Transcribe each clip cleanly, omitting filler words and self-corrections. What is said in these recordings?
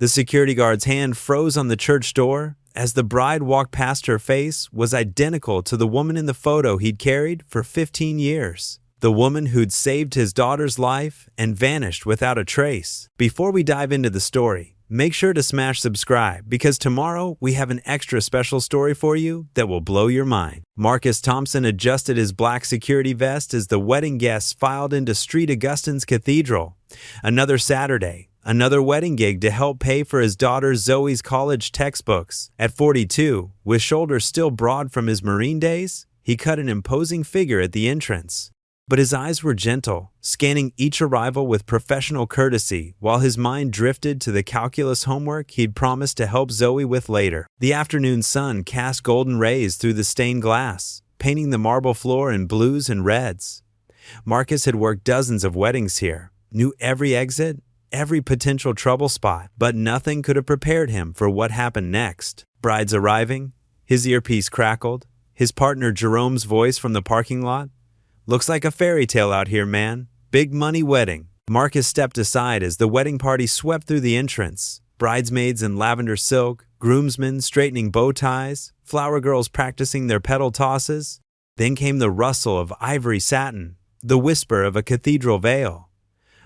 The security guard's hand froze on the church door as the bride walked past. Her face was identical to the woman in the photo he'd carried for 15 years. The woman who'd saved his daughter's life and vanished without a trace. Before we dive into the story, make sure to smash subscribe because tomorrow we have an extra special story for you that will blow your mind. Marcus Thompson adjusted his black security vest as the wedding guests filed into St. Augustine's Cathedral. Another Saturday, another wedding gig to help pay for his daughter Zoe's college textbooks. At 42, with shoulders still broad from his Marine days, he cut an imposing figure at the entrance. But his eyes were gentle, scanning each arrival with professional courtesy while his mind drifted to the calculus homework he'd promised to help Zoe with later. The afternoon sun cast golden rays through the stained glass, painting the marble floor in blues and reds. Marcus had worked dozens of weddings here, knew every exit, every potential trouble spot, but nothing could have prepared him for what happened next. Brides arriving, his earpiece crackled, his partner Jerome's voice from the parking lot. "Looks like a fairy tale out here, man. Big money wedding." Marcus stepped aside as the wedding party swept through the entrance. Bridesmaids in lavender silk, groomsmen straightening bow ties, flower girls practicing their petal tosses. Then came the rustle of ivory satin, the whisper of a cathedral veil.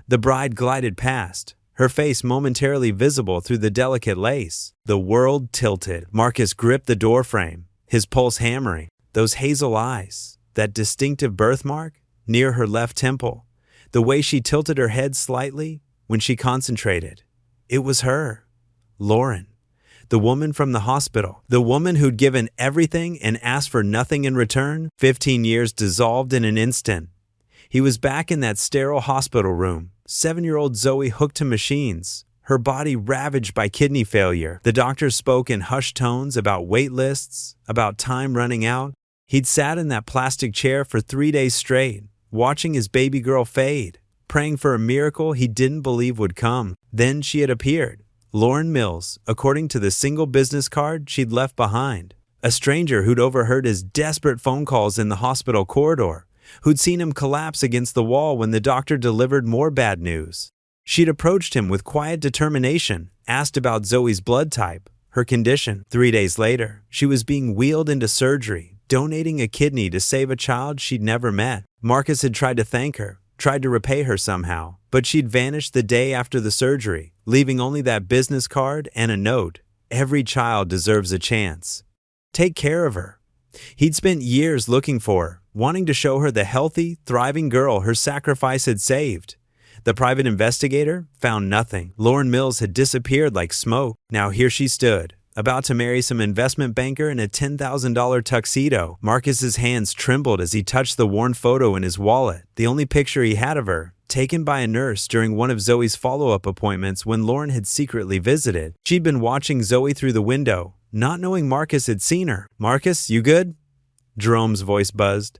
The bride glided past, her face momentarily visible through the delicate lace. The world tilted. Marcus gripped the doorframe, his pulse hammering. Those hazel eyes, that distinctive birthmark near her left temple, the way she tilted her head slightly when she concentrated. It was her, Lauren, the woman from the hospital, the woman who'd given everything and asked for nothing in return. 15 years dissolved in an instant. He was back in that sterile hospital room, 7-year-old Zoe hooked to machines, her body ravaged by kidney failure. The doctor spoke in hushed tones about wait lists, about time running out. He'd sat in that plastic chair for 3 days straight, watching his baby girl fade, praying for a miracle he didn't believe would come. Then she had appeared, Lauren Mills, according to the single business card she'd left behind. A stranger who'd overheard his desperate phone calls in the hospital corridor, who'd seen him collapse against the wall when the doctor delivered more bad news. She'd approached him with quiet determination, asked about Zoe's blood type, her condition. 3 days later, she was being wheeled into surgery, donating a kidney to save a child she'd never met. Marcus had tried to thank her, tried to repay her somehow, but she'd vanished the day after the surgery, leaving only that business card and a note. "Every child deserves a chance. Take care of her." He'd spent years looking for her, wanting to show her the healthy, thriving girl her sacrifice had saved. The private investigator found nothing. Lauren Mills had disappeared like smoke. Now here she stood, about to marry some investment banker in a $10,000 tuxedo. Marcus's hands trembled as he touched the worn photo in his wallet, the only picture he had of her, taken by a nurse during one of Zoe's follow-up appointments when Lauren had secretly visited. She'd been watching Zoe through the window, not knowing Marcus had seen her. "Marcus, you good?" Jerome's voice buzzed.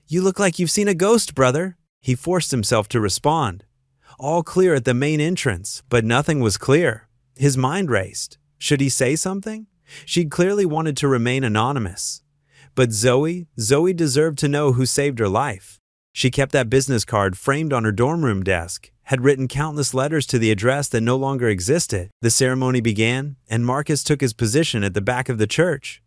"You look like you've seen a ghost, brother." He forced himself to respond. All clear at the main entrance, but nothing was clear. His mind raced. Should he say something? She'd clearly wanted to remain anonymous. But Zoe deserved to know who saved her life. She kept that business card framed on her dorm room desk, had written countless letters to the address that no longer existed. The ceremony began, and Marcus took his position at the back of the church.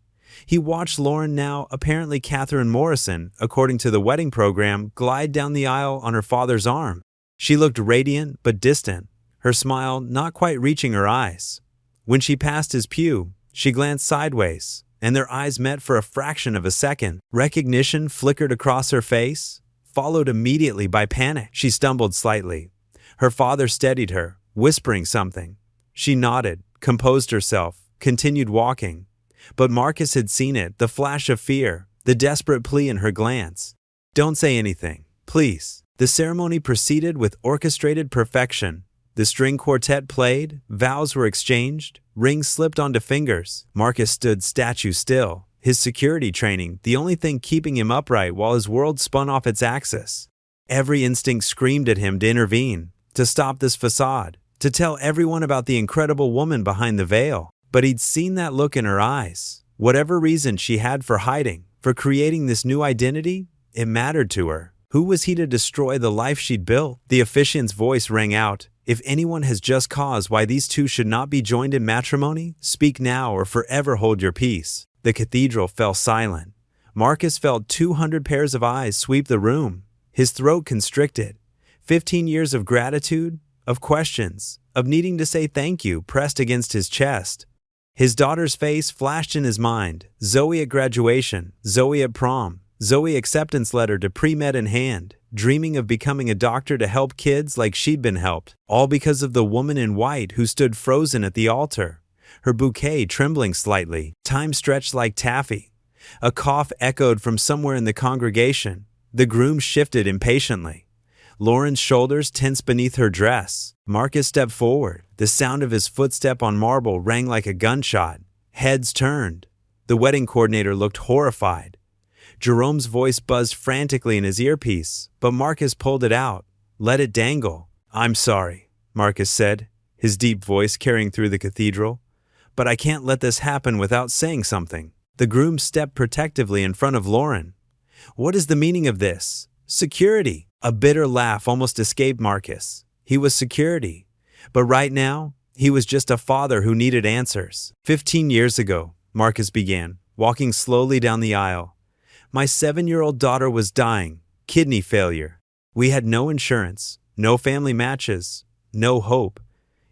He watched Lauren, now apparently Catherine Morrison, according to the wedding program, glide down the aisle on her father's arm. She looked radiant but distant, her smile not quite reaching her eyes. When she passed his pew, she glanced sideways, and their eyes met for a fraction of a second. Recognition flickered across her face, followed immediately by panic. She stumbled slightly. Her father steadied her, whispering something. She nodded, composed herself, continued walking. But Marcus had seen it, the flash of fear, the desperate plea in her glance. "Don't say anything, please." The ceremony proceeded with orchestrated perfection. The string quartet played, vows were exchanged, rings slipped onto fingers. Marcus stood statue still, his security training the only thing keeping him upright while his world spun off its axis. Every instinct screamed at him to intervene, to stop this facade, to tell everyone about the incredible woman behind the veil. But he'd seen that look in her eyes. Whatever reason she had for hiding, for creating this new identity, it mattered to her. Who was he to destroy the life she'd built? The officiant's voice rang out, If anyone has just cause why these two should not be joined in matrimony, speak now or forever hold your peace." The cathedral fell silent. Marcus felt 200 pairs of eyes sweep the room. His throat constricted. 15 years of gratitude, of questions, of needing to say thank you pressed against his chest. His daughter's face flashed in his mind. Zoe at graduation, Zoe at prom, Zoe acceptance letter to pre-med in hand, dreaming of becoming a doctor to help kids like she'd been helped, all because of the woman in white who stood frozen at the altar, her bouquet trembling slightly, time stretched like taffy. A cough echoed from somewhere in the congregation. The groom shifted impatiently. Lauren's shoulders tensed beneath her dress. Marcus stepped forward. The sound of his footstep on marble rang like a gunshot. Heads turned. The wedding coordinator looked horrified. Jerome's voice buzzed frantically in his earpiece, but Marcus pulled it out. Let it dangle. "I'm sorry," Marcus said, his deep voice carrying through the cathedral. "But I can't let this happen without saying something." The groom stepped protectively in front of Lauren. "What is the meaning of this? Security." A bitter laugh almost escaped Marcus. He was security. But right now, he was just a father who needed answers. 15 years ago, Marcus began, walking slowly down the aisle. "My 7-year-old daughter was dying, kidney failure. We had no insurance, no family matches, no hope."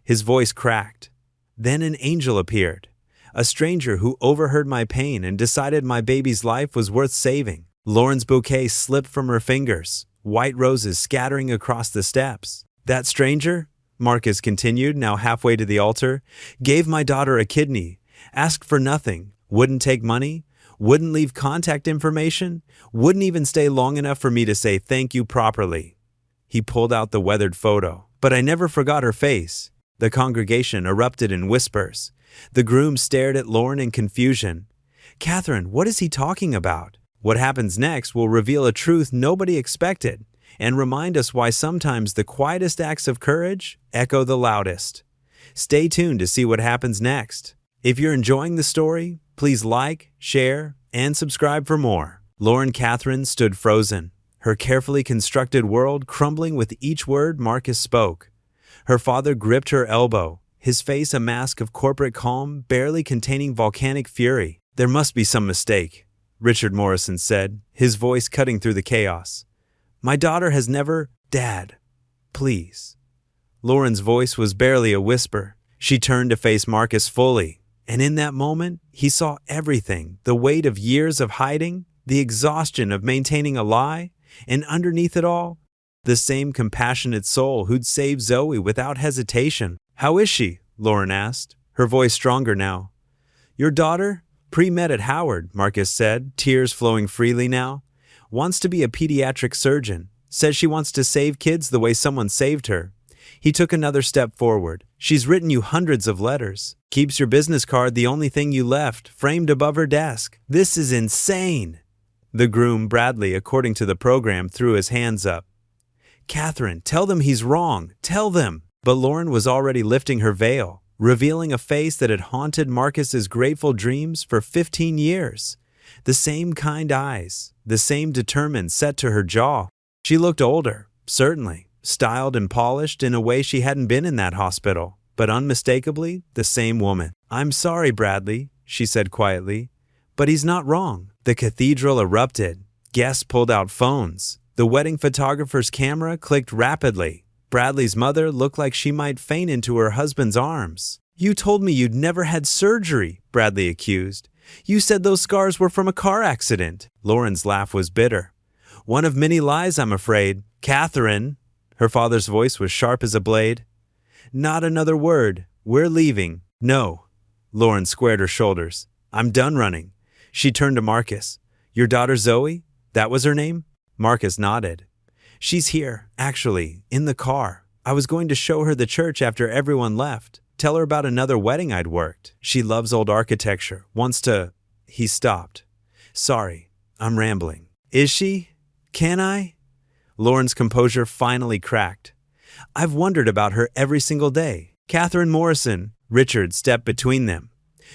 His voice cracked. Then an angel appeared, a stranger who overheard my pain and decided my baby's life was worth saving. Lauren's bouquet slipped from her fingers, white roses scattering across the steps. "That stranger," Marcus continued, now halfway to the altar, "gave my daughter a kidney, asked for nothing, wouldn't take money, wouldn't leave contact information, wouldn't even stay long enough for me to say thank you properly." He pulled out the weathered photo. "But I never forgot her face." The congregation erupted in whispers. The groom stared at Lauren in confusion. "Catherine, what is he talking about?" What happens next will reveal a truth nobody expected and remind us why sometimes the quietest acts of courage echo the loudest. Stay tuned to see what happens next. If you're enjoying the story, please like, share, and subscribe for more. Lauren Catherine stood frozen, her carefully constructed world crumbling with each word Marcus spoke. Her father gripped her elbow, his face a mask of corporate calm barely containing volcanic fury. "There must be some mistake," Richard Morrison said, his voice cutting through the chaos. "My daughter has never—" "Dad, please." Lauren's voice was barely a whisper. She turned to face Marcus fully, and in that moment, he saw everything, the weight of years of hiding, the exhaustion of maintaining a lie, and underneath it all, the same compassionate soul who'd saved Zoe without hesitation. "How is she?" Lauren asked, her voice stronger now. "Your daughter? Pre-med at Howard," Marcus said, tears flowing freely now. "Wants to be a pediatric surgeon. Says she wants to save kids the way someone saved her." He took another step forward. "She's written you hundreds of letters. Keeps your business card the only thing you left, framed above her desk. This is insane." The groom, Bradley, according to the program, threw his hands up. "Catherine, tell them he's wrong. Tell them." But Lauren was already lifting her veil, revealing a face that had haunted Marcus's grateful dreams for 15 years. The same kind eyes, the same determined set to her jaw. She looked older, certainly, styled and polished in a way she hadn't been in that hospital, but unmistakably the same woman. "I'm sorry, Bradley," she said quietly, "but he's not wrong." The cathedral erupted. Guests pulled out phones. The wedding photographer's camera clicked rapidly. Bradley's mother looked like she might faint into her husband's arms. "You told me you'd never had surgery," Bradley accused. "You said those scars were from a car accident." Lauren's laugh was bitter. "One of many lies, I'm afraid." "Catherine," her father's voice was sharp as a blade. "Not another word. We're leaving." "No." Lauren squared her shoulders. "I'm done running." She turned to Marcus. "Your daughter Zoe? That was her name?" Marcus nodded. "She's here, actually, in the car. I was going to show her the church after everyone left. Tell her about another wedding I'd worked. She loves old architecture, wants to—" He stopped. "Sorry, I'm rambling." "Is she? Can I?" Lauren's composure finally cracked. "I've wondered about her every single day." "Catherine Morrison," Richard stepped between them.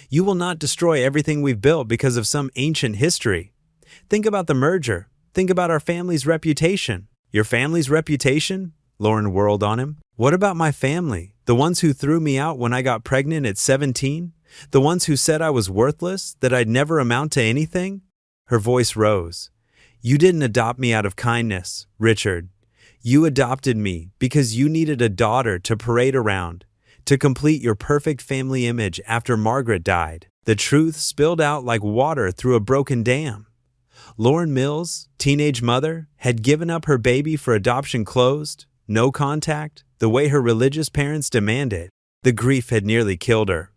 "You will not destroy everything we've built because of some ancient history. Think about the merger. Think about our family's reputation." "Your family's reputation?" Lauren whirled on him. What about my family? The ones who threw me out when I got pregnant at 17? The ones who said I was worthless, that I'd never amount to anything? Her voice rose. You didn't adopt me out of kindness, Richard. You adopted me because you needed a daughter to parade around, to complete your perfect family image after Margaret died. The truth spilled out like water through a broken dam. Lauren Mills, teenage mother, had given up her baby for adoption closed, no contact, the way her religious parents demanded. The grief had nearly killed her.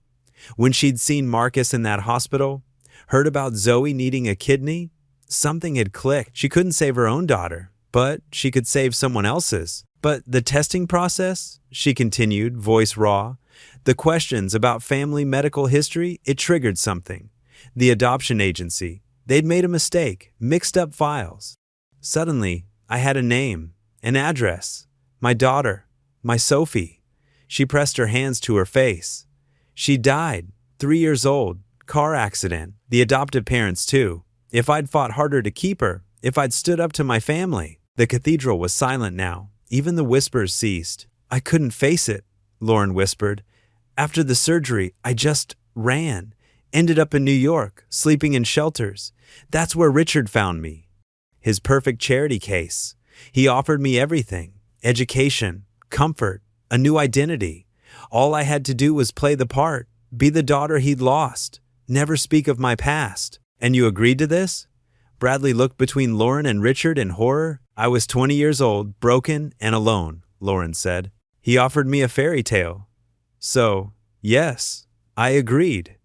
When she'd seen Marcus in that hospital, heard about Zoe needing a kidney, something had clicked. She couldn't save her own daughter, but she could save someone else's. But the testing process, she continued, voice raw, the questions about family medical history, it triggered something. The adoption agency, they'd made a mistake, mixed up files. Suddenly, I had a name, an address, my daughter, my Sophie. She pressed her hands to her face. She died, 3 years old, car accident, the adoptive parents too. If I'd fought harder to keep her, if I'd stood up to my family. The cathedral was silent now. Even the whispers ceased. I couldn't face it, Lauren whispered. After the surgery, I just ran. Ended up in New York, sleeping in shelters. That's where Richard found me. His perfect charity case. He offered me everything. Education, comfort, a new identity. All I had to do was play the part, be the daughter he'd lost, never speak of my past. And you agreed to this? Bradley looked between Lauren and Richard in horror. I was 20 years old, broken and alone, Lauren said. He offered me a fairy tale. So, yes, I agreed.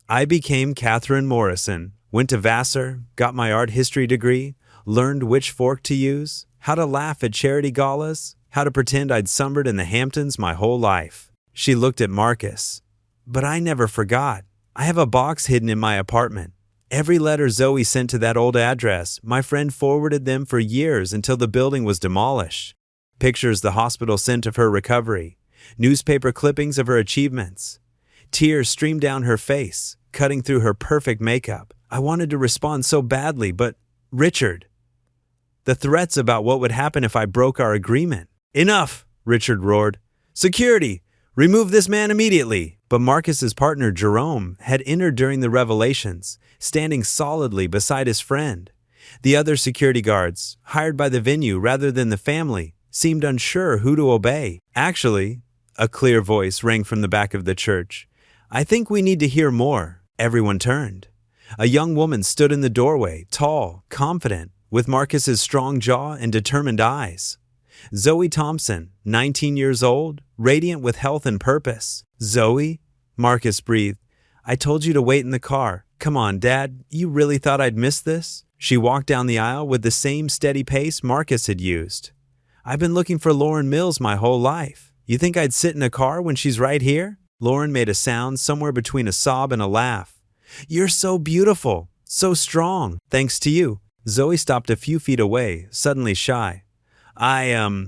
I became Catherine Morrison, went to Vassar, got my art history degree, learned which fork to use, how to laugh at charity galas, how to pretend I'd summered in the Hamptons my whole life. She looked at Marcus. But I never forgot. I have a box hidden in my apartment. Every letter Zoe sent to that old address, my friend forwarded them for years until the building was demolished. Pictures the hospital sent of her recovery, newspaper clippings of her achievements. Tears streamed down her face, cutting through her perfect makeup. I wanted to respond so badly, but Richard. The threats about what would happen if I broke our agreement. Enough, Richard roared. Security, remove this man immediately. But Marcus's partner, Jerome, had entered during the revelations, standing solidly beside his friend. The other security guards, hired by the venue rather than the family, seemed unsure who to obey. Actually, a clear voice rang from the back of the church. I think we need to hear more. Everyone turned. A young woman stood in the doorway, tall, confident, with Marcus's strong jaw and determined eyes. Zoe Thompson, 19 years old, radiant with health and purpose. Zoe? Marcus breathed. I told you to wait in the car. Come on, Dad, you really thought I'd miss this? She walked down the aisle with the same steady pace Marcus had used. I've been looking for Lauren Mills my whole life. You think I'd sit in a car when she's right here? Lauren made a sound somewhere between a sob and a laugh. You're so beautiful, so strong, thanks to you. Zoe stopped a few feet away, suddenly shy. I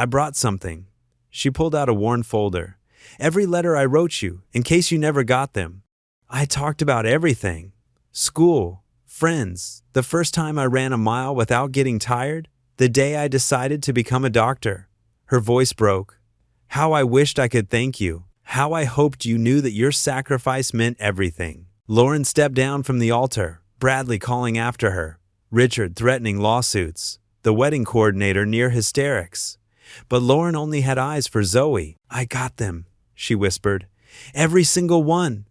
brought something. She pulled out a worn folder. Every letter I wrote you, in case you never got them. I talked about everything. School, friends, the first time I ran a mile without getting tired, the day I decided to become a doctor. Her voice broke. How I wished I could thank you. How I hoped you knew that your sacrifice meant everything. Lauren stepped down from the altar, Bradley calling after her, Richard threatening lawsuits, the wedding coordinator near hysterics. But Lauren only had eyes for Zoe. I got them, she whispered. Every single one.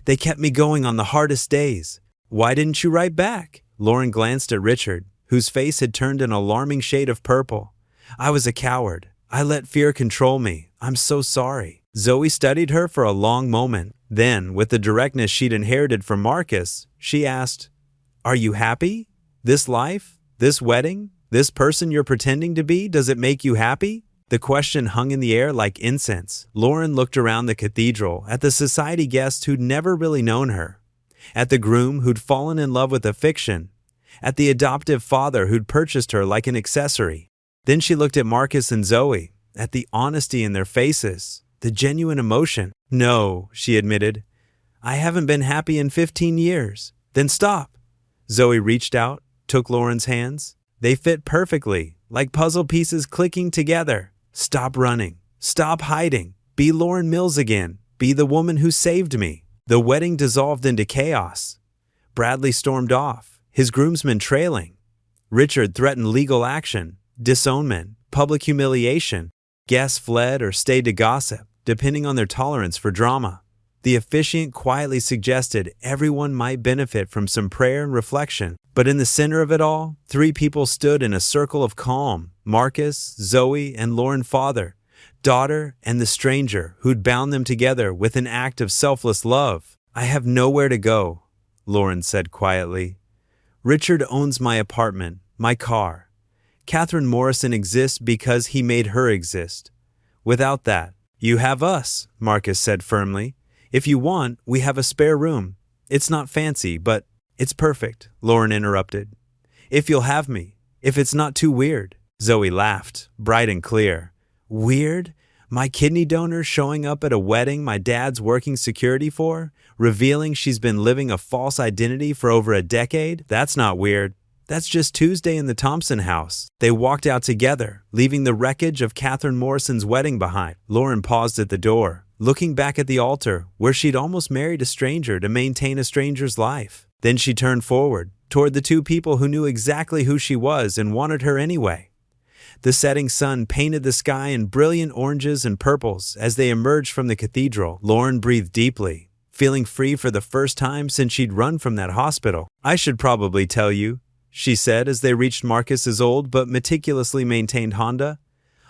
They kept me going on the hardest days. Why didn't you write back? Lauren glanced at Richard, whose face had turned an alarming shade of purple. I was a coward. I let fear control me. I'm so sorry. Zoe studied her for a long moment. Then, with the directness she'd inherited from Marcus, she asked, Are you happy? This life? This wedding? This person you're pretending to be? Does it make you happy? The question hung in the air like incense. Lauren looked around the cathedral, at the society guests who'd never really known her, at the groom who'd fallen in love with a fiction, at the adoptive father who'd purchased her like an accessory. Then she looked at Marcus and Zoe, at the honesty in their faces, the genuine emotion. No, she admitted. I haven't been happy in 15 years. Then stop. Zoe reached out, took Lauren's hands. They fit perfectly, like puzzle pieces clicking together. Stop running. Stop hiding. Be Lauren Mills again. Be the woman who saved me. The wedding dissolved into chaos. Bradley stormed off, his groomsmen trailing. Richard threatened legal action, disownment, public humiliation. Guests fled or stayed to gossip, depending on their tolerance for drama. The officiant quietly suggested everyone might benefit from some prayer and reflection, but in the center of it all, three people stood in a circle of calm: Marcus, Zoe, and Lauren father, daughter, and the stranger who'd bound them together with an act of selfless love. I have nowhere to go, Lauren said quietly. Richard owns my apartment, my car. Catherine Morrison exists because he made her exist. Without that, you have us, Marcus said firmly. If you want, we have a spare room. It's not fancy, but it's perfect, Lauren interrupted. If you'll have me, if it's not too weird. Zoe laughed, bright and clear. Weird? My kidney donor showing up at a wedding my dad's working security for, revealing she's been living a false identity for over a decade? That's not weird. That's just Tuesday in the Thompson house. They walked out together, leaving the wreckage of Catherine Morrison's wedding behind. Lauren paused at the door, looking back at the altar where she'd almost married a stranger to maintain a stranger's life. Then she turned forward, toward the two people who knew exactly who she was and wanted her anyway. The setting sun painted the sky in brilliant oranges and purples as they emerged from the cathedral. Lauren breathed deeply, feeling free for the first time since she'd run from that hospital. I should probably tell you, she said as they reached Marcus's old but meticulously maintained Honda.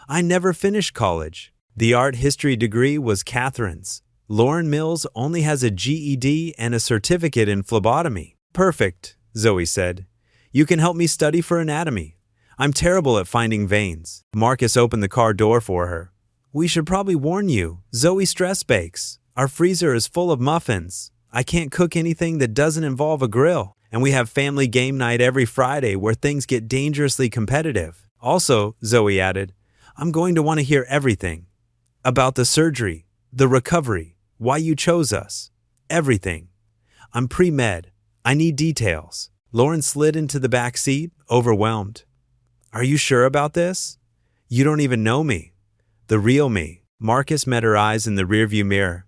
I never finished college. The art history degree was Catherine's. Lauren Mills only has a GED and a certificate in phlebotomy. Perfect, Zoe said. You can help me study for anatomy. I'm terrible at finding veins. Marcus opened the car door for her. We should probably warn you, Zoe stress bakes. Our freezer is full of muffins. I can't cook anything that doesn't involve a grill. And we have family game night every Friday where things get dangerously competitive. Also, Zoe added, I'm going to want to hear everything. About the surgery, the recovery, why you chose us. Everything. I'm pre-med. I need details. Lauren slid into the back seat, overwhelmed. Are you sure about this? You don't even know me. The real me. Marcus met her eyes in the rearview mirror.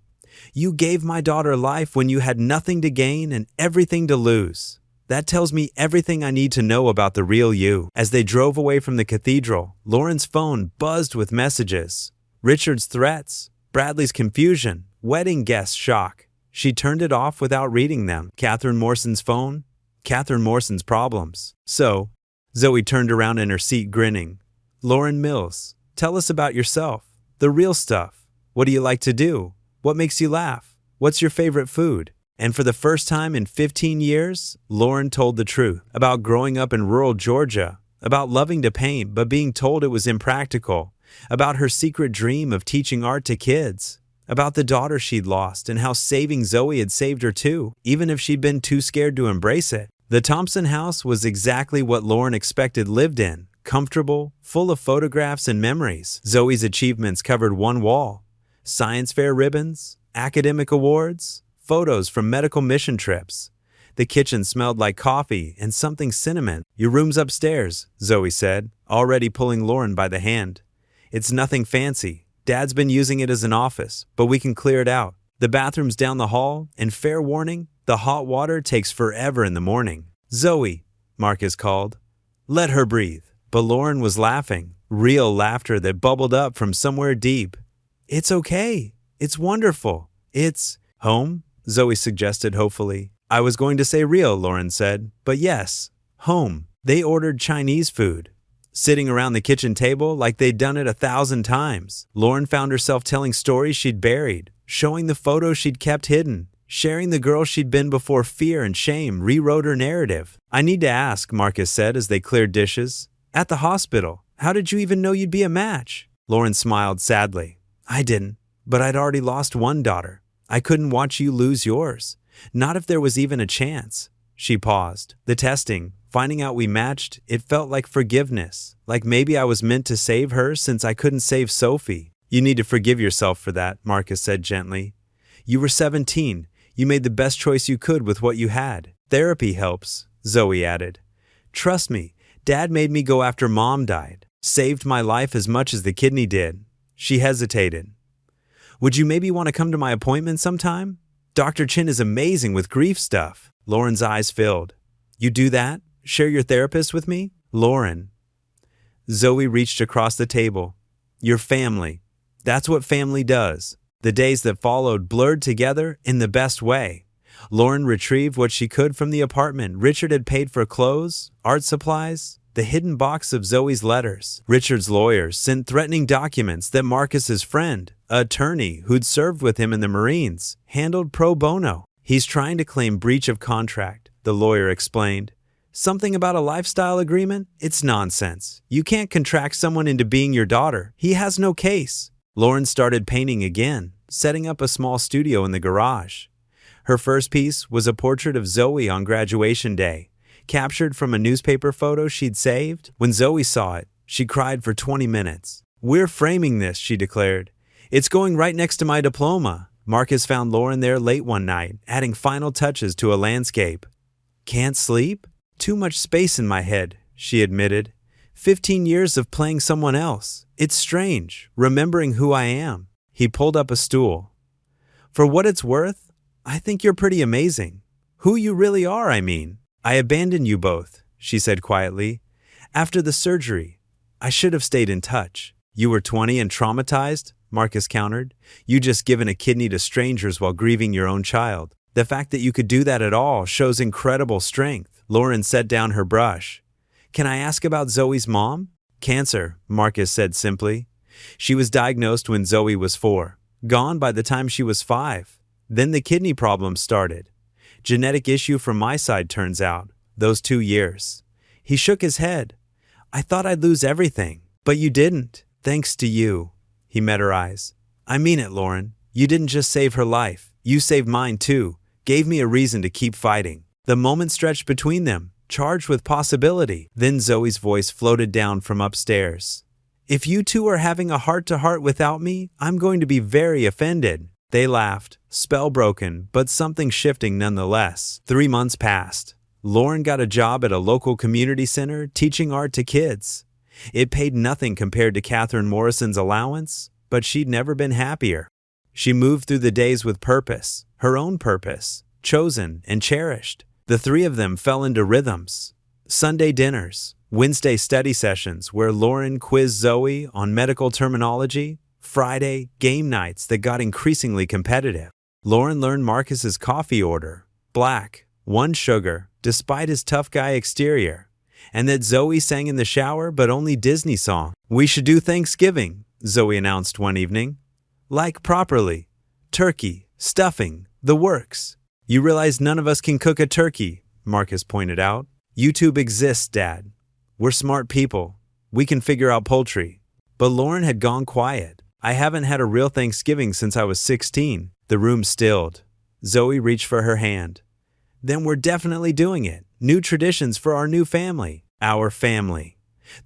You gave my daughter life when you had nothing to gain and everything to lose. That tells me everything I need to know about the real you. As they drove away from the cathedral, Lauren's phone buzzed with messages. Richard's threats, Bradley's confusion, wedding guests' shock. She turned it off without reading them. Catherine Morrison's phone, Catherine Morrison's problems. So, Zoe turned around in her seat grinning. Lauren Mills, tell us about yourself. The real stuff. What do you like to do? What makes you laugh? What's your favorite food? And for the first time in 15 years, Lauren told the truth about growing up in rural Georgia, about loving to paint but being told it was impractical, about her secret dream of teaching art to kids, about the daughter she'd lost and how saving Zoe had saved her too, even if she'd been too scared to embrace it. The Thompson house was exactly what Lauren expected lived in, comfortable, full of photographs and memories. Zoe's achievements covered one wall. Science fair ribbons, academic awards, photos from medical mission trips. The kitchen smelled like coffee and something cinnamon. Your room's upstairs, Zoe said, already pulling Lauren by the hand. It's nothing fancy. Dad's been using it as an office, but we can clear it out. The bathroom's down the hall, and fair warning, the hot water takes forever in the morning. Zoe, Marcus called. Let her breathe. But Lauren was laughing, real laughter that bubbled up from somewhere deep. It's okay. It's wonderful. It's home, Zoe suggested hopefully. I was going to say real, Lauren said, but yes, home. They ordered Chinese food. Sitting around the kitchen table like they'd done it 1,000 times, Lauren found herself telling stories she'd buried, showing the photos she'd kept hidden, sharing the girl she'd been before fear and shame rewrote her narrative. I need to ask, Marcus said as they cleared dishes. At the hospital, how did you even know you'd be a match? Lauren smiled sadly. I didn't, but I'd already lost one daughter. I couldn't watch you lose yours. Not if there was even a chance. She paused. The testing, finding out we matched, it felt like forgiveness. Like maybe I was meant to save her since I couldn't save Sophie. You need to forgive yourself for that, Marcus said gently. You were 17. You made the best choice you could with what you had. Therapy helps, Zoe added. Trust me, Dad made me go after Mom died. Saved my life as much as the kidney did. She hesitated. Would you maybe want to come to my appointment sometime? Dr. Chin is amazing with grief stuff. Lauren's eyes filled. You do that? Share your therapist with me? Lauren. Zoe reached across the table. Your family. That's what family does. The days that followed blurred together in the best way. Lauren retrieved what she could from the apartment. Richard had paid for clothes, art supplies, the hidden box of Zoe's letters. Richard's lawyers sent threatening documents that Marcus's friend, an attorney who'd served with him in the Marines, handled pro bono. He's trying to claim breach of contract, the lawyer explained. Something about a lifestyle agreement? It's nonsense. You can't contract someone into being your daughter. He has no case. Lauren started painting again, setting up a small studio in the garage. Her first piece was a portrait of Zoe on graduation day, captured from a newspaper photo she'd saved. When Zoe saw it, she cried for 20 minutes. We're framing this, she declared. It's going right next to my diploma. Marcus found Lauren there late one night, adding final touches to a landscape. Can't sleep? Too much space in my head, she admitted. 15 years of playing someone else. It's strange, remembering who I am. He pulled up a stool. For what it's worth, I think you're pretty amazing. Who you really are, I mean. I abandoned you both, she said quietly. After the surgery, I should have stayed in touch. You were 20 and traumatized, Marcus countered. You just given a kidney to strangers while grieving your own child. The fact that you could do that at all shows incredible strength. Lauren set down her brush. Can I ask about Zoe's mom? Cancer, Marcus said simply. She was diagnosed when Zoe was 4, gone by the time she was 5. Then the kidney problems started. Genetic issue from my side, turns out. Those 2 years. He shook his head. I thought I'd lose everything, but you didn't. Thanks to you. He met her eyes. I mean it, Lauren. You didn't just save her life. You saved mine too. Gave me a reason to keep fighting. The moment stretched between them, charged with possibility. Then Zoe's voice floated down from upstairs. If you two are having a heart-to-heart without me, I'm going to be very offended. They laughed, spellbroken, but something shifting nonetheless. 3 months passed. Lauren got a job at a local community center teaching art to kids. It paid nothing compared to Catherine Morrison's allowance, but she'd never been happier. She moved through the days with purpose, her own purpose, chosen and cherished. The three of them fell into rhythms. Sunday dinners, Wednesday study sessions where Lauren quizzed Zoe on medical terminology, Friday game nights that got increasingly competitive. Lauren learned Marcus's coffee order, black, 1 sugar, despite his tough guy exterior, and that Zoe sang in the shower but only Disney song. We should do Thanksgiving, Zoe announced one evening. Like properly. Turkey, stuffing, the works. You realize none of us can cook a turkey, Marcus pointed out. YouTube exists, Dad. We're smart people. We can figure out poultry. But Lauren had gone quiet. I haven't had a real Thanksgiving since I was 16. The room stilled. Zoe reached for her hand. Then we're definitely doing it. New traditions for our new family. Our family.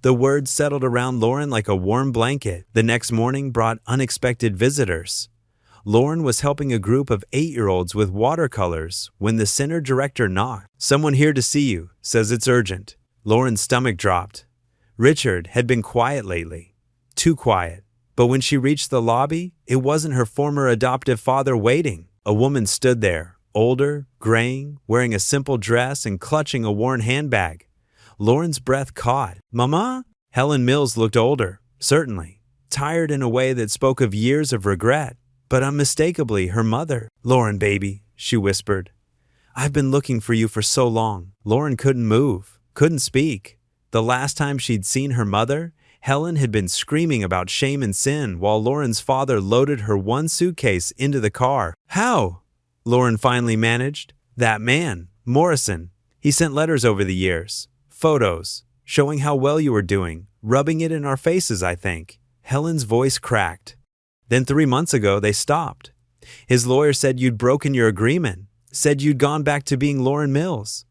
The words settled around Lauren like a warm blanket. The next morning brought unexpected visitors. Lauren was helping a group of 8-year-olds with watercolors when the center director knocked. Someone here to see you. Says it's urgent. Lauren's stomach dropped. Richard had been quiet lately. Too quiet. But when she reached the lobby, it wasn't her former adoptive father waiting. A woman stood there, older, graying, wearing a simple dress and clutching a worn handbag. Lauren's breath caught. Mama? Helen Mills looked older, certainly, tired in a way that spoke of years of regret, but unmistakably her mother. Lauren, baby, she whispered. I've been looking for you for so long. Lauren couldn't move, couldn't speak. The last time she'd seen her mother, Helen had been screaming about shame and sin while Lauren's father loaded her 1 suitcase into the car. How? Lauren finally managed. That man, Morrison, he sent letters over the years. Photos, showing how well you were doing, rubbing it in our faces, I think. Helen's voice cracked. Then 3 months ago, they stopped. His lawyer said you'd broken your agreement, said you'd gone back to being Lauren Mills.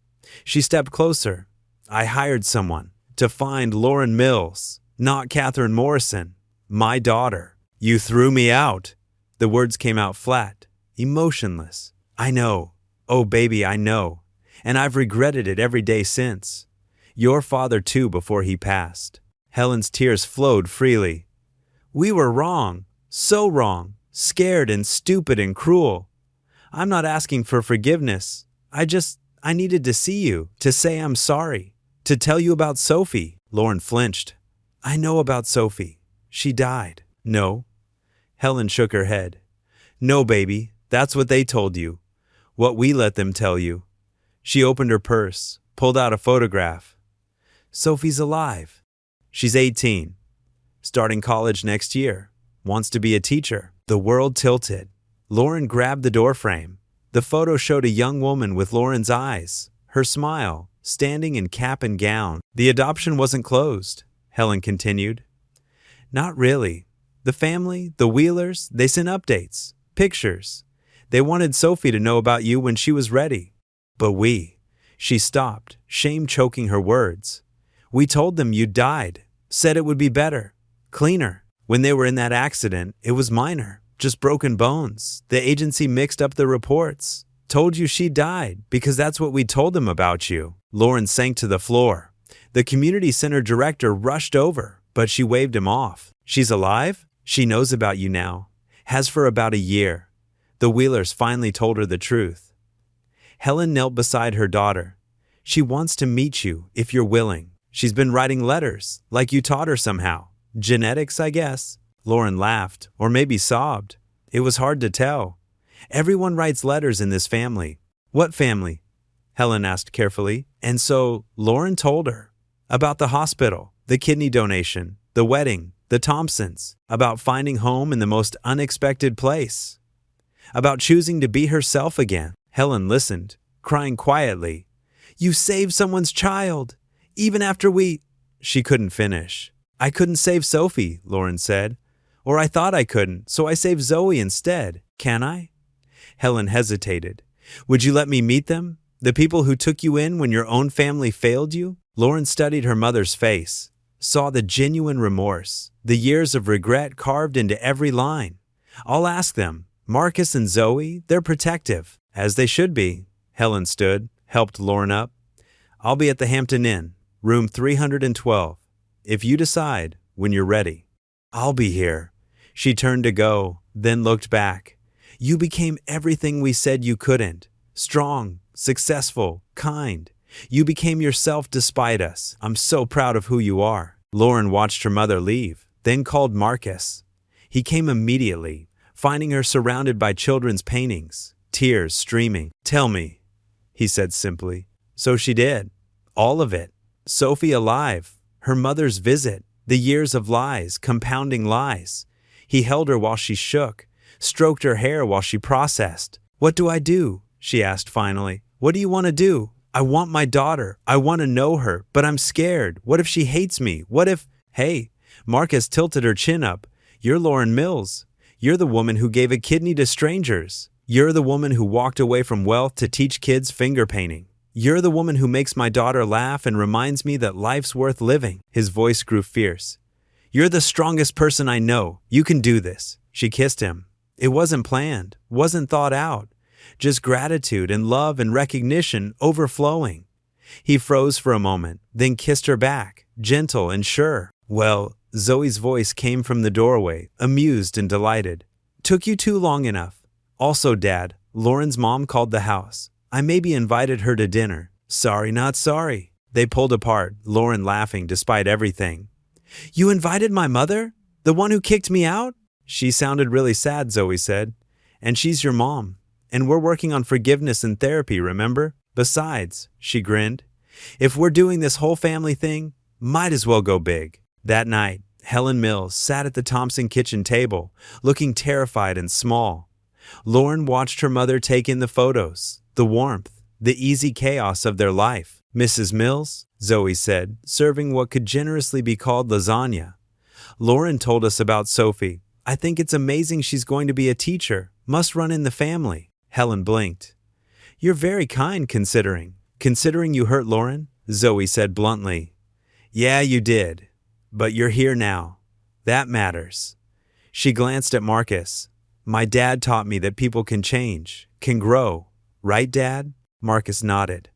She stepped closer. I hired someone to find Lauren Mills. Not Catherine Morrison, my daughter. You threw me out. The words came out flat, emotionless. I know. Oh, baby, I know. And I've regretted it every day since. Your father, too, before he passed. Helen's tears flowed freely. We were wrong, so wrong, scared and stupid and cruel. I'm not asking for forgiveness. I needed to see you, to say I'm sorry, to tell you about Sophie. Lauren flinched. I know about Sophie. She died. No. Helen shook her head. No, baby, that's what they told you. What we let them tell you. She opened her purse, pulled out a photograph. Sophie's alive. She's 18. Starting college next year. Wants to be a teacher. The world tilted. Lauren grabbed the doorframe. The photo showed a young woman with Lauren's eyes, her smile, standing in cap and gown. The adoption wasn't closed, Helen continued. Not really. The family, the Wheelers, they sent updates, pictures. They wanted Sophie to know about you when she was ready. But she stopped, shame choking her words. We told them you died, said it would be better, cleaner. When they were in that accident, it was minor, just broken bones. The agency mixed up the reports, told you she died because that's what we told them about you. Lauren sank to the floor. The community center director rushed over, but she waved him off. She's alive? She knows about you now. Has for about a year. The Wheelers finally told her the truth. Helen knelt beside her daughter. She wants to meet you if you're willing. She's been writing letters, like you taught her somehow. Genetics, I guess. Lauren laughed, or maybe sobbed. It was hard to tell. Everyone writes letters in this family. What family? Helen asked carefully. And so Lauren told her about the hospital, the kidney donation, the wedding, the Thompsons, about finding home in the most unexpected place, about choosing to be herself again. Helen listened, crying quietly. You saved someone's child, even after She couldn't finish. I couldn't save Sophie, Lauren said. Or I thought I couldn't, so I saved Zoe instead. Can I? Helen hesitated. Would you let me meet them? The people who took you in when your own family failed you? Lauren studied her mother's face, saw the genuine remorse, the years of regret carved into every line. I'll ask them. Marcus and Zoe, they're protective, as they should be. Helen stood, helped Lauren up. I'll be at the Hampton Inn, room 312. If you decide, when you're ready. I'll be here. She turned to go, then looked back. You became everything we said you couldn't. Strong, successful, kind. You became yourself despite us. I'm so proud of who you are. Lauren watched her mother leave, then called Marcus. He came immediately, finding her surrounded by children's paintings, tears streaming. Tell me, he said simply. So she did. All of it. Sophie alive. Her mother's visit. The years of lies, compounding lies. He held her while she shook, stroked her hair while she processed. What do I do? She asked finally. What do you want to do? I want my daughter. I want to know her, but I'm scared. What if she hates me? What if... Hey, Marcus tilted her chin up. You're Lauren Mills. You're the woman who gave a kidney to strangers. You're the woman who walked away from wealth to teach kids finger painting. You're the woman who makes my daughter laugh and reminds me that life's worth living. His voice grew fierce. You're the strongest person I know. You can do this. She kissed him. It wasn't planned, wasn't thought out. Just gratitude and love and recognition overflowing. He froze for a moment, then kissed her back, gentle and sure. Well, Zoe's voice came from the doorway, amused and delighted. Took you too long enough. Also, Dad, Lauren's mom called the house. I maybe invited her to dinner. Sorry, not sorry. They pulled apart, Lauren laughing despite everything. You invited my mother? The one who kicked me out? She sounded really sad, Zoe said. And she's your mom. And we're working on forgiveness and therapy, remember? Besides, she grinned, if we're doing this whole family thing, might as well go big. That night, Helen Mills sat at the Thompson kitchen table, looking terrified and small. Lauren watched her mother take in the photos, the warmth, the easy chaos of their life. Mrs. Mills, Zoe said, serving what could generously be called lasagna. Lauren told us about Sophie. I think it's amazing she's going to be a teacher. Must run in the family. Helen blinked. You're very kind considering. Considering you hurt Lauren? Zoe said bluntly. Yeah, you did. But you're here now. That matters. She glanced at Marcus. My dad taught me that people can change, can grow. Right, Dad? Marcus nodded.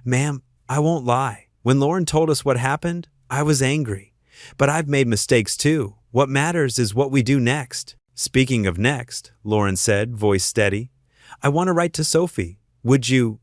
Ma'am, I won't lie. When Lauren told us what happened, I was angry. But I've made mistakes too. What matters is what we do next. Speaking of next, Lauren said, voice steady, I want to write to Sophie. Would you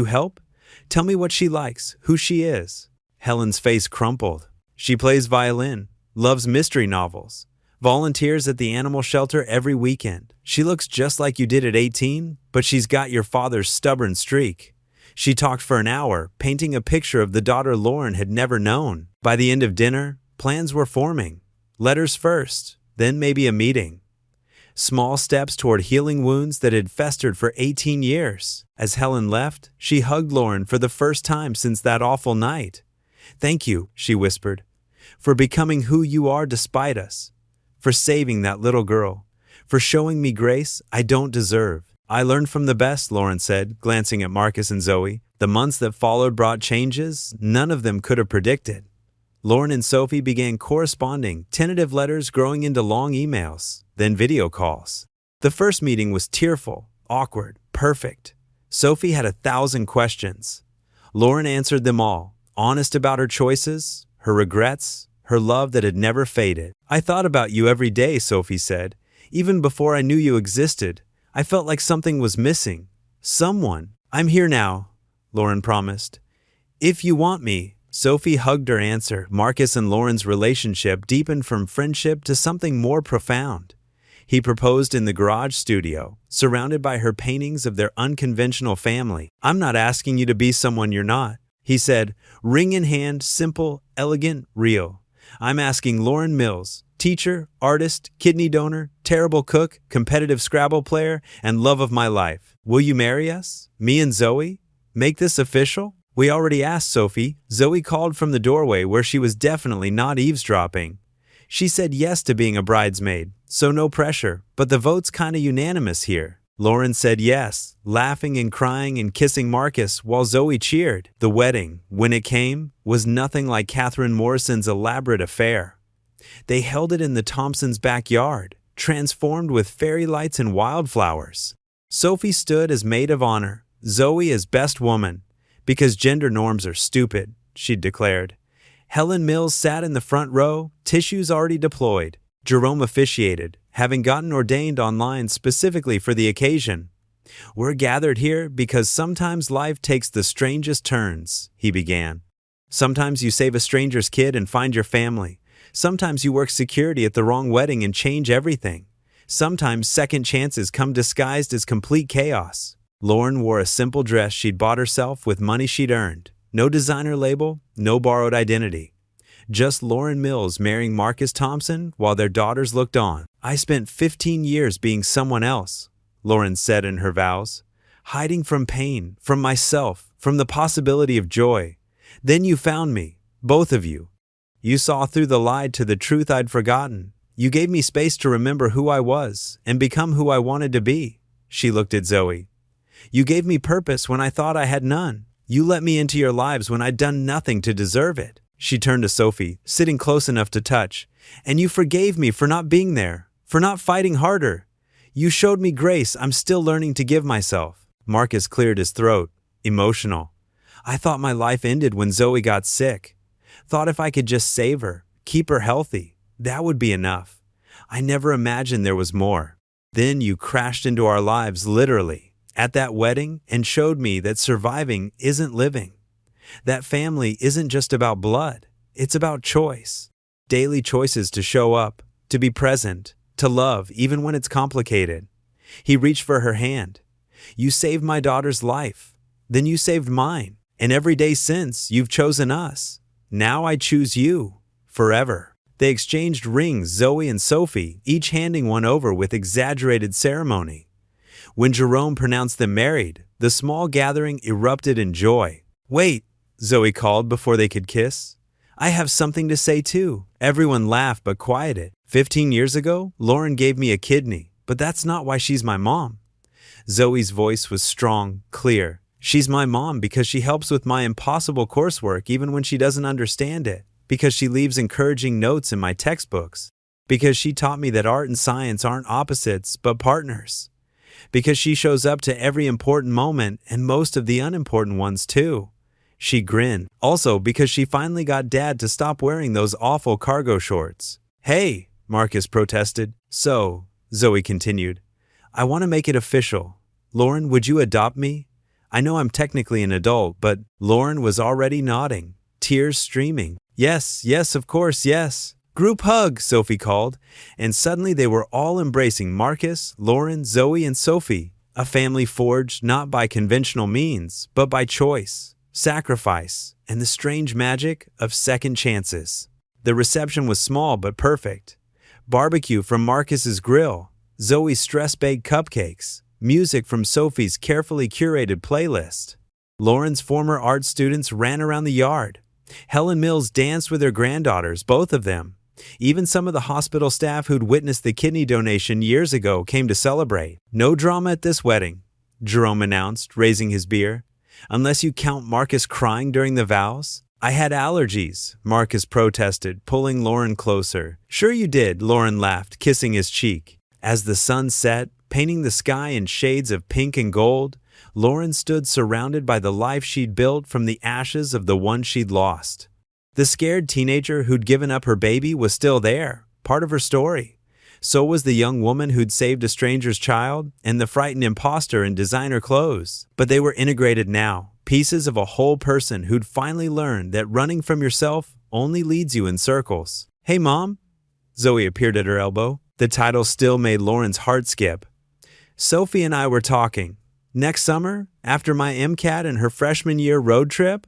help? Tell me what she likes, who she is. Helen's face crumpled. She plays violin, loves mystery novels, volunteers at the animal shelter every weekend. She looks just like you did at 18, but she's got your father's stubborn streak. She talked for an hour, painting a picture of the daughter Lauren had never known. By the end of dinner, plans were forming. Letters first, then maybe a meeting. Small steps toward healing wounds that had festered for 18 years. As Helen left, she hugged Lauren for the first time since that awful night. Thank you, she whispered, for becoming who you are despite us, for saving that little girl, for showing me grace I don't deserve. I learned from the best, Lauren said, glancing at Marcus and Zoe. The months that followed brought changes none of them could have predicted. Lauren and Sophie began corresponding, tentative letters growing into long emails, then video calls. The first meeting was tearful, awkward, perfect. Sophie had 1,000 questions. Lauren answered them all, honest about her choices, her regrets, her love that had never faded. I thought about you every day, Sophie said. Even before I knew you existed, I felt like something was missing. Someone. I'm here now, Lauren promised. If you want me. Sophie hugged her answer. Marcus and Lauren's relationship deepened from friendship to something more profound. He proposed in the garage studio, surrounded by her paintings of their unconventional family. I'm not asking you to be someone you're not, he said, ring in hand, simple, elegant, real. I'm asking Lauren Mills, teacher, artist, kidney donor, terrible cook, competitive Scrabble player, and love of my life. Will you marry us? Me and Zoe? Make this official? We already asked Sophie. Zoe called from the doorway where she was definitely not eavesdropping. She said yes to being a bridesmaid, so no pressure, but the vote's kinda unanimous here. Lauren said yes, laughing and crying and kissing Marcus while Zoe cheered. The wedding, when it came, was nothing like Catherine Morrison's elaborate affair. They held it in the Thompsons' backyard, transformed with fairy lights and wildflowers. Sophie stood as maid of honor, Zoe as best woman, because gender norms are stupid, she'd declared. Helen Mills sat in the front row, tissues already deployed. Jerome officiated, having gotten ordained online specifically for the occasion. We're gathered here because sometimes life takes the strangest turns, he began. Sometimes you save a stranger's kid and find your family. Sometimes you work security at the wrong wedding and change everything. Sometimes second chances come disguised as complete chaos. Lauren wore a simple dress she'd bought herself with money she'd earned. No designer label, no borrowed identity. Just Lauren Mills marrying Marcus Thompson while their daughters looked on. I spent 15 years being someone else, Lauren said in her vows. Hiding from pain, from myself, from the possibility of joy. Then you found me, both of you. You saw through the lie to the truth I'd forgotten. You gave me space to remember who I was and become who I wanted to be. She looked at Zoe. You gave me purpose when I thought I had none. You let me into your lives when I'd done nothing to deserve it. She turned to Sophie, sitting close enough to touch. And you forgave me for not being there, for not fighting harder. You showed me grace I'm still learning to give myself. Marcus cleared his throat, emotional. I thought my life ended when Zoe got sick. Thought if I could just save her, keep her healthy, that would be enough. I never imagined there was more. Then you crashed into our lives literally. At that wedding, and showed me that surviving isn't living. That family isn't just about blood, it's about choice. Daily choices to show up, to be present, to love even when it's complicated. He reached for her hand. You saved my daughter's life. Then you saved mine. And every day since, you've chosen us. Now I choose you. Forever. They exchanged rings, Zoe and Sophie, each handing one over with exaggerated ceremony. When Jerome pronounced them married, the small gathering erupted in joy. Wait, Zoe called before they could kiss. I have something to say too. Everyone laughed but quieted. 15 years ago, Lauren gave me a kidney, but that's not why she's my mom. Zoe's voice was strong, clear. She's my mom because she helps with my impossible coursework even when she doesn't understand it, because she leaves encouraging notes in my textbooks, because she taught me that art and science aren't opposites but partners. Because she shows up to every important moment and most of the unimportant ones too. She grinned, also because she finally got Dad to stop wearing those awful cargo shorts. Hey, Marcus protested. So, Zoe continued, I want to make it official. Lauren, would you adopt me? I know I'm technically an adult, but Lauren was already nodding, tears streaming. Yes, yes, of course, yes. Group hug, Sophie called, and suddenly they were all embracing Marcus, Lauren, Zoe, and Sophie, a family forged not by conventional means, but by choice, sacrifice, and the strange magic of second chances. The reception was small but perfect. Barbecue from Marcus's grill, Zoe's stress-baked cupcakes, music from Sophie's carefully curated playlist. Lauren's former art students ran around the yard. Helen Mills danced with her granddaughters, both of them. Even some of the hospital staff who'd witnessed the kidney donation years ago came to celebrate. No drama at this wedding, Jerome announced, raising his beer. Unless you count Marcus crying during the vows. I had allergies, Marcus protested, pulling Lauren closer. Sure you did, Lauren laughed, kissing his cheek. As the sun set, painting the sky in shades of pink and gold, Lauren stood surrounded by the life she'd built from the ashes of the one she'd lost. The scared teenager who'd given up her baby was still there, part of her story. So was the young woman who'd saved a stranger's child and the frightened imposter in designer clothes. But they were integrated now, pieces of a whole person who'd finally learned that running from yourself only leads you in circles. Hey, Mom? Zoe appeared at her elbow. The title still made Lauren's heart skip. Sophie and I were talking. Next summer, after my MCAT and her freshman year road trip,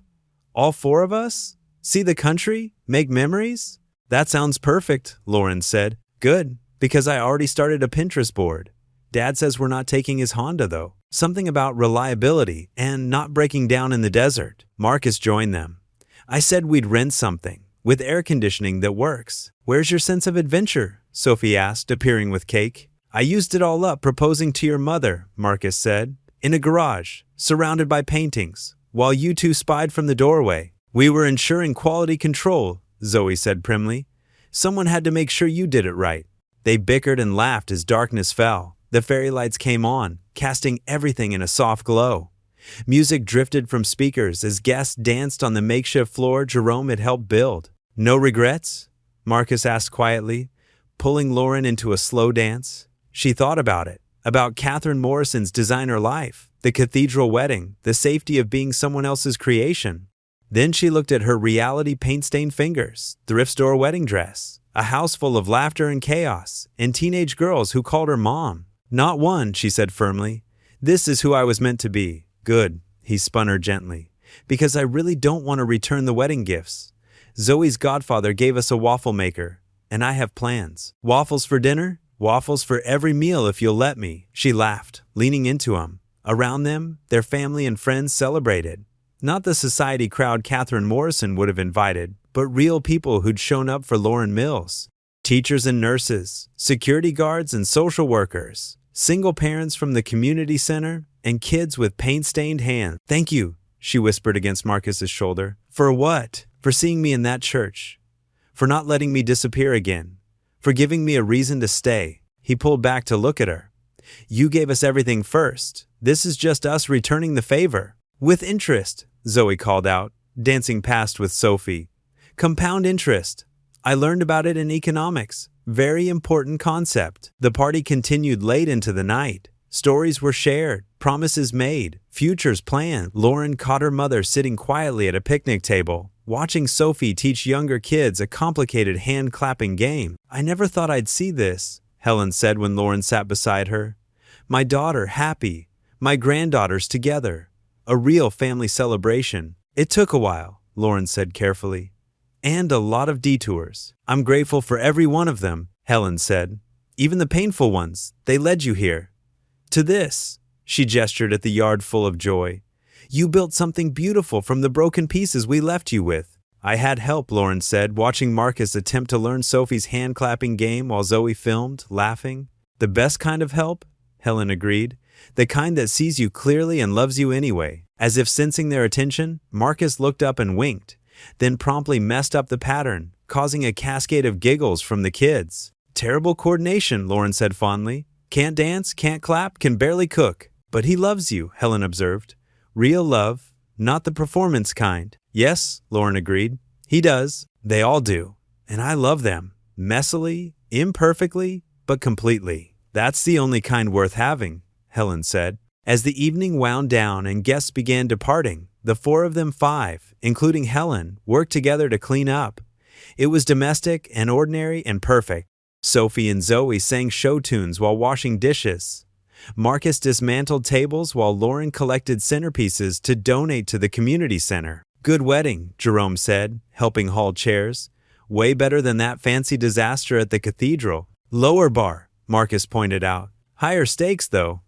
all four of us? See the country? Make memories? That sounds perfect, Lauren said. Good, because I already started a Pinterest board. Dad says we're not taking his Honda, though. Something about reliability and not breaking down in the desert. Marcus joined them. I said we'd rent something, with air conditioning that works. Where's your sense of adventure? Sophie asked, appearing with cake. I used it all up proposing to your mother, Marcus said. In a garage, surrounded by paintings, while you two spied from the doorway. We were ensuring quality control, Zoe said primly. Someone had to make sure you did it right. They bickered and laughed as darkness fell. The fairy lights came on, casting everything in a soft glow. Music drifted from speakers as guests danced on the makeshift floor Jerome had helped build. No regrets? Marcus asked quietly, pulling Lauren into a slow dance. She thought about it, about Catherine Morrison's designer life, the cathedral wedding, the safety of being someone else's creation. Then she looked at her reality paint-stained fingers, thrift store wedding dress, a house full of laughter and chaos, and teenage girls who called her mom. Not one, she said firmly. This is who I was meant to be. Good, he spun her gently, because I really don't want to return the wedding gifts. Zoe's godfather gave us a waffle maker, and I have plans. Waffles for dinner? Waffles for every meal if you'll let me, she laughed, leaning into him. Around them, their family and friends celebrated. Not the society crowd Catherine Morrison would have invited, but real people who'd shown up for Lauren Mills. Teachers and nurses, security guards and social workers, single parents from the community center, and kids with paint-stained hands. Thank you, she whispered against Marcus's shoulder. For what? For seeing me in that church. For not letting me disappear again. For giving me a reason to stay. He pulled back to look at her. You gave us everything first. This is just us returning the favor. With interest, Zoe called out, dancing past with Sophie. Compound interest. I learned about it in economics. Very important concept. The party continued late into the night. Stories were shared, promises made, futures planned. Lauren caught her mother sitting quietly at a picnic table, watching Sophie teach younger kids a complicated hand-clapping game. I never thought I'd see this, Helen said when Lauren sat beside her. My daughter happy, my granddaughters together. A real family celebration. It took a while, Lauren said carefully. And a lot of detours. I'm grateful for every one of them, Helen said. Even the painful ones. They led you here. To this, she gestured at the yard full of joy. You built something beautiful from the broken pieces we left you with. I had help, Lauren said, watching Marcus attempt to learn Sophie's hand-clapping game while Zoe filmed, laughing. The best kind of help? Helen agreed. The kind that sees you clearly and loves you anyway. As if sensing their attention, Marcus looked up and winked, then promptly messed up the pattern, causing a cascade of giggles from the kids. Terrible coordination, Lauren said fondly. Can't dance, can't clap, can barely cook. But he loves you, Helen observed. Real love, not the performance kind. Yes, Lauren agreed. He does. They all do. And I love them. Messily, imperfectly, but completely. That's the only kind worth having, Helen said. As the evening wound down and guests began departing, the four of them, five, including Helen, worked together to clean up. It was domestic and ordinary and perfect. Sophie and Zoe sang show tunes while washing dishes. Marcus dismantled tables while Lauren collected centerpieces to donate to the community center. Good wedding, Jerome said, helping haul chairs. Way better than that fancy disaster at the cathedral. Lower bar, Marcus pointed out. Higher stakes, though.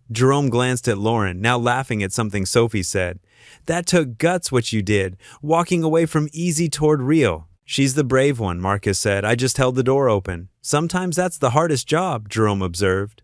Jerome glanced at Lauren, now laughing at something Sophie said. That took guts what you did, walking away from easy toward real. She's the brave one, Marcus said. I just held the door open. Sometimes that's the hardest job, Jerome observed.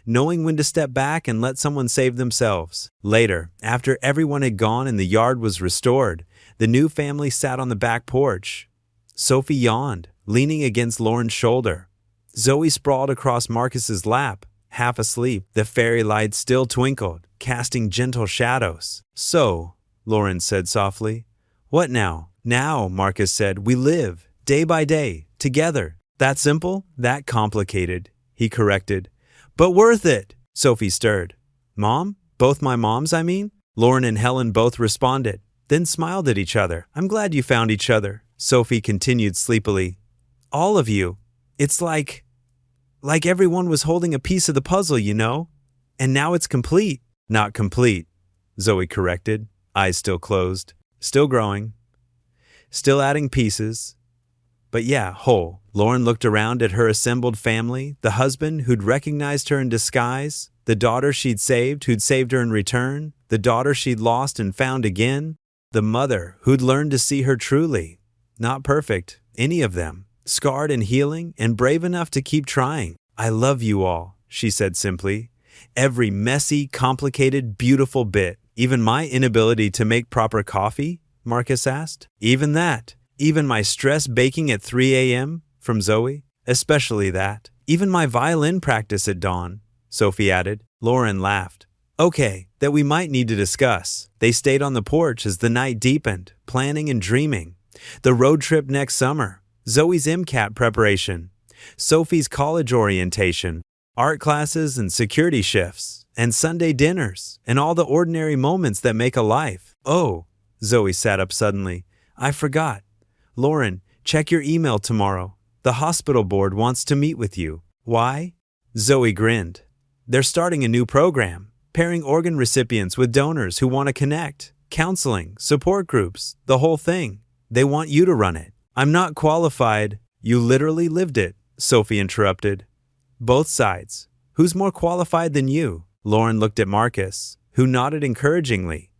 Knowing when to step back and let someone save themselves. Later, after everyone had gone and the yard was restored, the new family sat on the back porch. Sophie yawned, leaning against Lauren's shoulder. Zoe sprawled across Marcus's lap, half asleep. The fairy lights still twinkled, casting gentle shadows. So, Lauren said softly. What now? Now, Marcus said, we live, day by day, together. That simple? That complicated, he corrected. But worth it, Sophie stirred. Mom? Both my moms, I mean? Lauren and Helen both responded, then smiled at each other. I'm glad you found each other, Sophie continued sleepily. All of you. It's like everyone was holding a piece of the puzzle, you know? And now it's complete. Not complete, Zoe corrected, eyes still closed. Still growing. Still adding pieces. But yeah, whole. Lauren looked around at her assembled family, the husband who'd recognized her in disguise, the daughter she'd saved who'd saved her in return, the daughter she'd lost and found again, the mother who'd learned to see her truly. Not perfect, any of them. Scarred and healing and brave enough to keep trying. I love you all, she said simply. Every messy, complicated, beautiful bit. Even my inability to make proper coffee? Marcus asked. Even that. Even my stress baking at 3 a.m. from Zoe. Especially that. Even my violin practice at dawn, Sophie added. Lauren laughed. Okay, that we might need to discuss. They stayed on the porch as the night deepened, planning and dreaming. The road trip next summer. Zoe's MCAT preparation. Sophie's college orientation. Art classes and security shifts. And Sunday dinners. And all the ordinary moments that make a life. Oh, Zoe sat up suddenly. I forgot. Lauren, check your email tomorrow. The hospital board wants to meet with you. Why? Zoe grinned. They're starting a new program, pairing organ recipients with donors who want to connect. Counseling, support groups, the whole thing. They want you to run it. I'm not qualified. You literally lived it, Sophie interrupted. Both sides. Who's more qualified than you? Lauren looked at Marcus, who nodded encouragingly.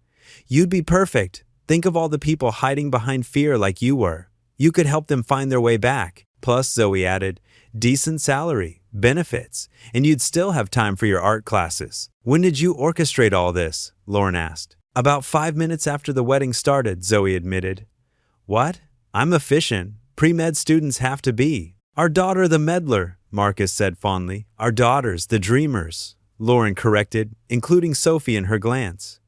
You'd be perfect. Think of all the people hiding behind fear like you were. You could help them find their way back. Plus, Zoe added, decent salary, benefits, and you'd still have time for your art classes. When did you orchestrate all this? Lauren asked. About 5 minutes after the wedding started, Zoe admitted. What? I'm efficient. Pre-med students have to be. Our daughter the meddler, Marcus said fondly. Our daughters, the dreamers, Lauren corrected, including Sophie in her glance.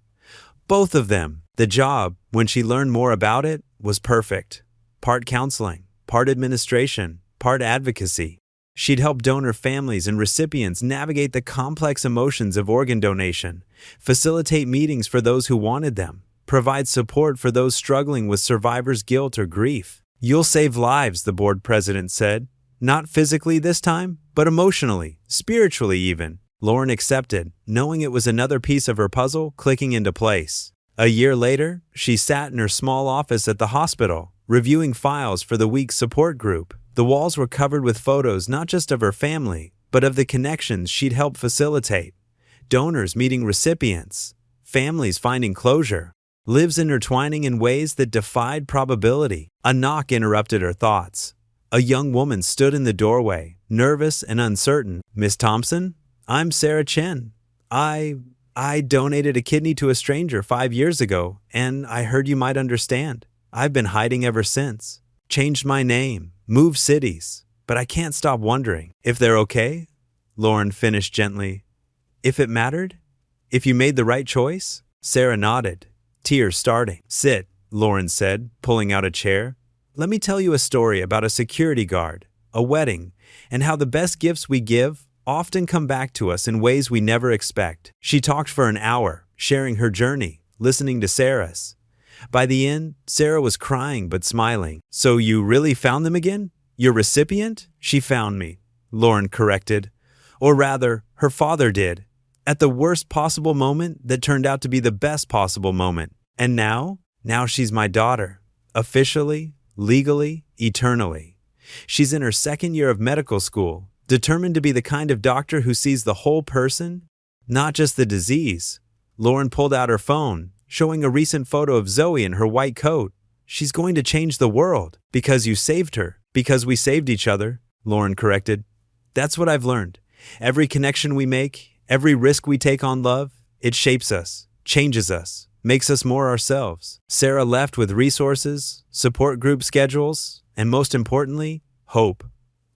Both of them. The job, when she learned more about it, was perfect. Part counseling, part administration, part advocacy. She'd help donor families and recipients navigate the complex emotions of organ donation, facilitate meetings for those who wanted them, provide support for those struggling with survivor's guilt or grief. You'll save lives, the board president said. Not physically this time, but emotionally, spiritually even. Lauren accepted, knowing it was another piece of her puzzle clicking into place. A year later, she sat in her small office at the hospital, reviewing files for the week's support group. The walls were covered with photos not just of her family, but of the connections she'd helped facilitate. Donors meeting recipients, families finding closure, lives intertwining in ways that defied probability. A knock interrupted her thoughts. A young woman stood in the doorway, nervous and uncertain. Miss Thompson? I'm Sarah Chen. I donated a kidney to a stranger 5 years ago, and I heard you might understand. I've been hiding ever since. Changed my name, moved cities, but I can't stop wondering if they're okay. Lauren finished gently. If it mattered? If you made the right choice? Sarah nodded. tears starting. "Sit," Lauren said, pulling out a chair. "Let me tell you a story about a security guard, a wedding, and how the best gifts we give often come back to us in ways we never expect." She talked for an hour, sharing her journey, listening to Sarah's. By the end, Sarah was crying but smiling. "So you really found them again? Your recipient?" "She found me," Lauren corrected. "Or rather, her father did. At the worst possible moment that turned out to be the best possible moment. And now? Now she's my daughter. Officially, legally, eternally. She's in her second year of medical school, determined to be the kind of doctor who sees the whole person, not just the disease." Lauren pulled out her phone, showing a recent photo of Zoe in her white coat. "She's going to change the world. Because you saved her. Because we saved each other," Lauren corrected. "That's what I've learned. Every connection we make, every risk we take on love, it shapes us, changes us, makes us more ourselves." Sarah left with resources, support group schedules, and most importantly, hope.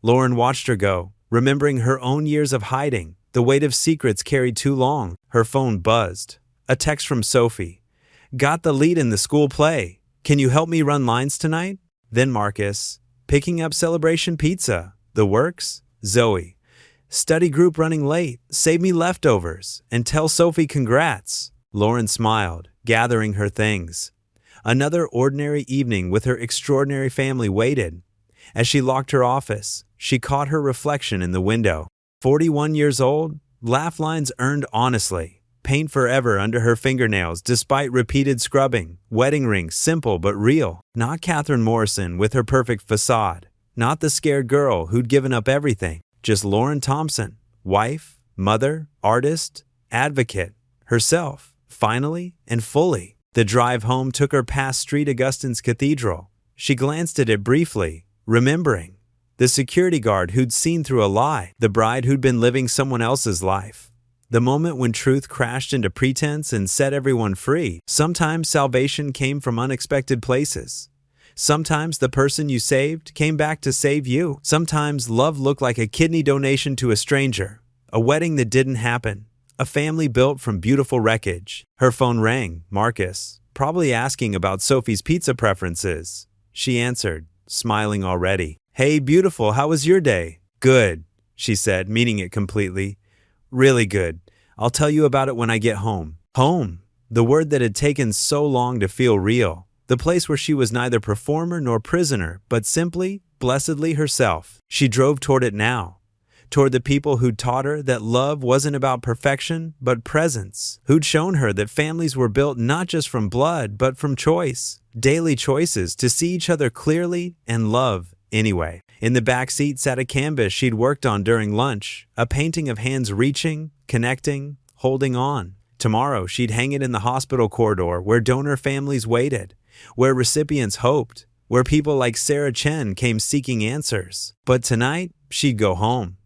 Lauren watched her go, remembering her own years of hiding, the weight of secrets carried too long. Her phone buzzed. A text from Sophie. "Got the lead in the school play. Can you help me run lines tonight?" Then Marcus. "Picking up celebration pizza. The works?" Zoe. "Study group running late. Save me leftovers. And tell Sophie congrats." Lauren smiled, gathering her things. Another ordinary evening with her extraordinary family waited. As she locked her office, she caught her reflection in the window. 41 years old, laugh lines earned honestly, paint forever under her fingernails despite repeated scrubbing, wedding rings simple but real. Not Catherine Morrison with her perfect facade, not the scared girl who'd given up everything. Just Lauren Thompson, wife, mother, artist, advocate, herself, finally and fully. The drive home took her past St. Augustine's Cathedral. She glanced at it briefly, remembering. The security guard who'd seen through a lie, the bride who'd been living someone else's life. The moment when truth crashed into pretense and set everyone free. Sometimes salvation came from unexpected places. Sometimes the person you saved came back to save you. Sometimes love looked like a kidney donation to a stranger, a wedding that didn't happen, a family built from beautiful wreckage. Her phone rang. Marcus, probably asking about Sophie's pizza preferences. She answered, smiling already. "Hey, beautiful, how was your day?" "Good," she said, meaning it completely. "Really good. I'll tell you about it when I get home." Home, the word that had taken so long to feel real. The place where she was neither performer nor prisoner, but simply, blessedly herself. She drove toward it now, toward the people who'd taught her that love wasn't about perfection, but presence, who'd shown her that families were built not just from blood, but from choice, daily choices to see each other clearly and love anyway. In the back seat sat a canvas she'd worked on during lunch, a painting of hands reaching, connecting, holding on. Tomorrow, she'd hang it in the hospital corridor where donor families waited, where recipients hoped, where people like Sarah Chen came seeking answers. But tonight, she'd go home.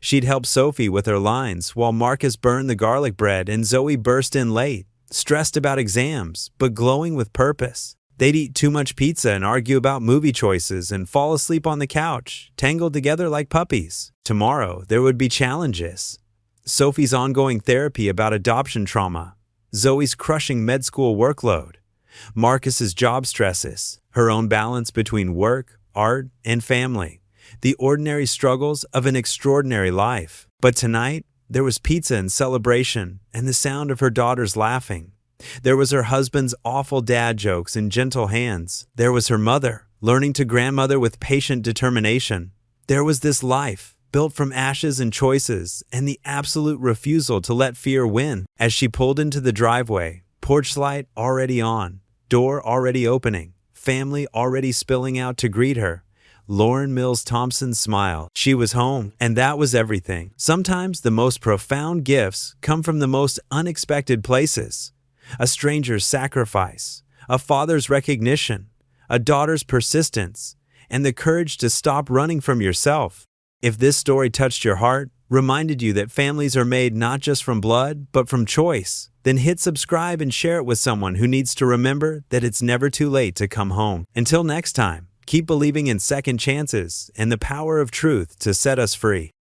She'd help Sophie with her lines while Marcus burned the garlic bread and Zoe burst in late, stressed about exams, but glowing with purpose. They'd eat too much pizza and argue about movie choices and fall asleep on the couch, tangled together like puppies. Tomorrow, there would be challenges. Sophie's ongoing therapy about adoption trauma, Zoe's crushing med school workload, Marcus's job stresses, her own balance between work, art, and family, the ordinary struggles of an extraordinary life. But tonight, there was pizza and celebration and the sound of her daughters laughing. There was her husband's awful dad jokes and gentle hands. There was her mother, learning to grandmother with patient determination. There was this life, built from ashes and choices, and the absolute refusal to let fear win. As she pulled into the driveway, porch light already on, door already opening, family already spilling out to greet her, Lauren Mills Thompson smiled. She was home, and that was everything. Sometimes the most profound gifts come from the most unexpected places. A stranger's sacrifice, a father's recognition, a daughter's persistence, and the courage to stop running from yourself. If this story touched your heart, reminded you that families are made not just from blood, but from choice, then hit subscribe and share it with someone who needs to remember that it's never too late to come home. Until next time, keep believing in second chances and the power of truth to set us free.